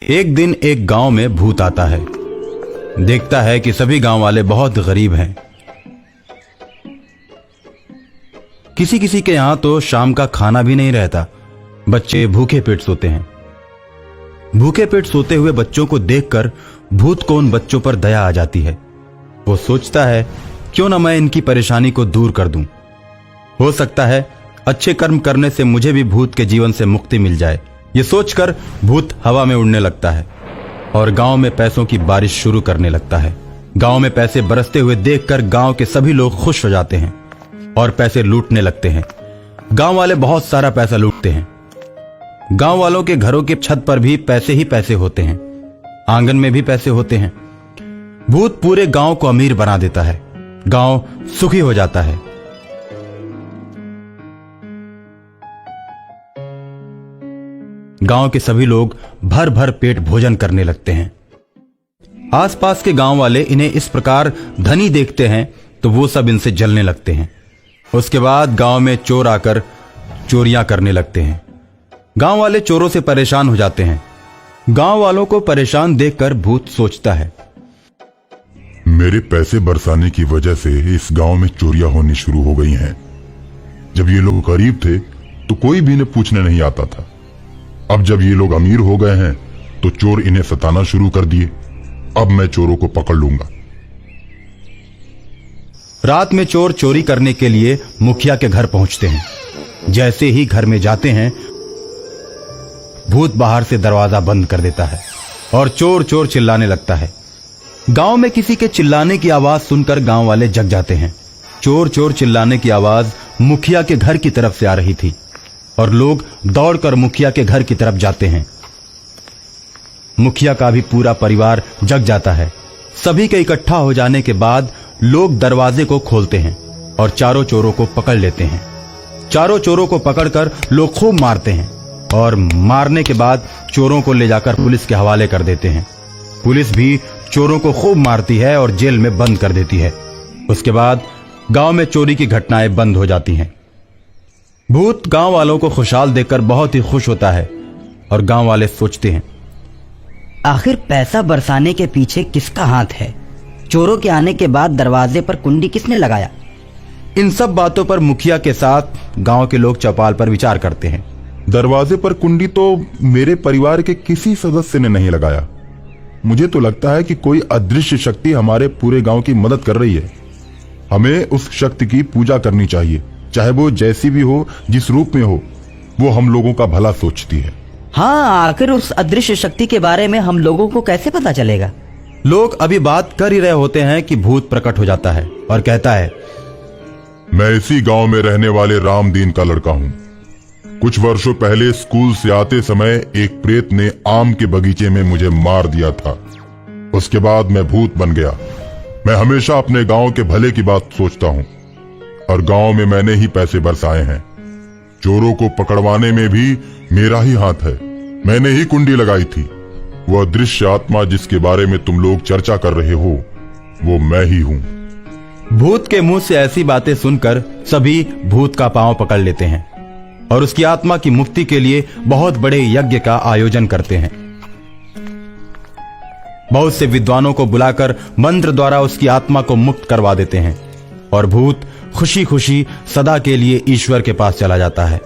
एक दिन एक गांव में भूत आता है। देखता है कि सभी गांव वाले बहुत गरीब हैं। किसी किसी के यहां तो शाम का खाना भी नहीं रहता। बच्चे भूखे पेट सोते हैं। भूखे पेट सोते हुए बच्चों को देखकर भूत को उन बच्चों पर दया आ जाती है। वो सोचता है क्यों ना मैं इनकी परेशानी को दूर कर दूं। हो सकता है अच्छे कर्म करने से मुझे भी भूत के जीवन से मुक्ति मिल जाए। ये सोचकर भूत हवा में उड़ने लगता है और गांव में पैसों की बारिश शुरू करने लगता है। गांव में पैसे बरसते हुए देखकर गांव के सभी लोग खुश हो जाते हैं और पैसे लूटने लगते हैं। गांव वाले बहुत सारा पैसा लूटते हैं। गांव वालों के घरों के छत पर भी पैसे ही पैसे होते हैं। आंगन में भी पैसे होते हैं। भूत पूरे गांव को अमीर बना देता है। गांव सुखी हो जाता है। गांव के सभी लोग भर भर पेट भोजन करने लगते हैं। आसपास के गांव वाले इन्हें इस प्रकार धनी देखते हैं तो वो सब इनसे जलने लगते हैं। उसके बाद गांव में चोर आकर चोरियां करने लगते हैं। गांव वाले चोरों से परेशान हो जाते हैं। गांव वालों को परेशान देखकर भूत सोचता है, मेरे पैसे बरसाने की वजह से इस गांव में चोरियां होनी शुरू हो गई हैं। जब ये लोग गरीब थे तो कोई भी इन्हें पूछने नहीं आता था। अब जब ये लोग अमीर हो गए हैं तो चोर इन्हें सताना शुरू कर दिए। अब मैं चोरों को पकड़ लूंगा। रात में चोर चोरी करने के लिए मुखिया के घर पहुंचते हैं। जैसे ही घर में जाते हैं भूत बाहर से दरवाजा बंद कर देता है और चोर चोर चिल्लाने लगता है। गांव में किसी के चिल्लाने की आवाज सुनकर गांव वाले जग जाते हैं। चोर चोर चिल्लाने की आवाज मुखिया के घर की तरफ से आ रही थी और लोग दौड़कर मुखिया के घर की तरफ जाते हैं। मुखिया का भी पूरा परिवार जग जाता है। सभी के इकट्ठा हो जाने के बाद लोग दरवाजे को खोलते हैं और चारों चोरों को पकड़ लेते हैं। चारों चोरों को पकड़कर लोग खूब मारते हैं और मारने के बाद चोरों को ले जाकर पुलिस के हवाले कर देते हैं। पुलिस भी चोरों को खूब मारती है और जेल में बंद कर देती है। उसके बाद गांव में चोरी की घटनाएं बंद हो जाती हैं। भूत गांव वालों को खुशहाल देखकर बहुत ही खुश होता है और गांव वाले सोचते हैं, आखिर पैसा बरसाने के पीछे किसका हाथ है? चोरों के आने के बाद दरवाजे पर कुंडी किसने लगाया? इन सब बातों पर मुखिया के साथ गांव के लोग चौपाल पर विचार करते हैं। दरवाजे पर कुंडी तो मेरे परिवार के किसी सदस्य ने नहीं लगाया। मुझे तो लगता है कि कोई अदृश्य शक्ति हमारे पूरे गांव की मदद कर रही है। हमें उस शक्ति की पूजा करनी चाहिए, चाहे वो जैसी भी हो, जिस रूप में हो। वो हम लोगों का भला सोचती है। हाँ, आखिर उस अदृश्य शक्ति के बारे में हम लोगों को कैसे पता चलेगा? लोग अभी बात कर ही रहे होते हैं कि भूत प्रकट हो जाता है और कहता है, मैं इसी गांव में रहने वाले रामदीन का लड़का हूँ। कुछ वर्षों पहले स्कूल से आते समय एक प्रेत ने आम के बगीचे में मुझे मार दिया था। उसके बाद मैं भूत बन गया। मैं हमेशा अपने गांव के भले की बात सोचता हूँ और गांव में मैंने ही पैसे बरसाए हैं। चोरों को पकड़वाने में भी मेरा ही हाथ है। मैंने ही कुंडी लगाई थी। वो अदृश्य आत्मा जिसके बारे में तुम लोग चर्चा कर रहे हो, वो मैं ही हूँ। भूत के मुंह से ऐसी बातें सुनकर सभी भूत का पांव पकड़ लेते हैं और उसकी आत्मा की मुक्ति के लिए बहुत बड़े यज्ञ का आयोजन करते हैं। बहुत से विद्वानों को बुलाकर मंत्र द्वारा उसकी आत्मा को मुक्त करवा देते हैं और भूत खुशी खुशी सदा के लिए ईश्वर के पास चला जाता है।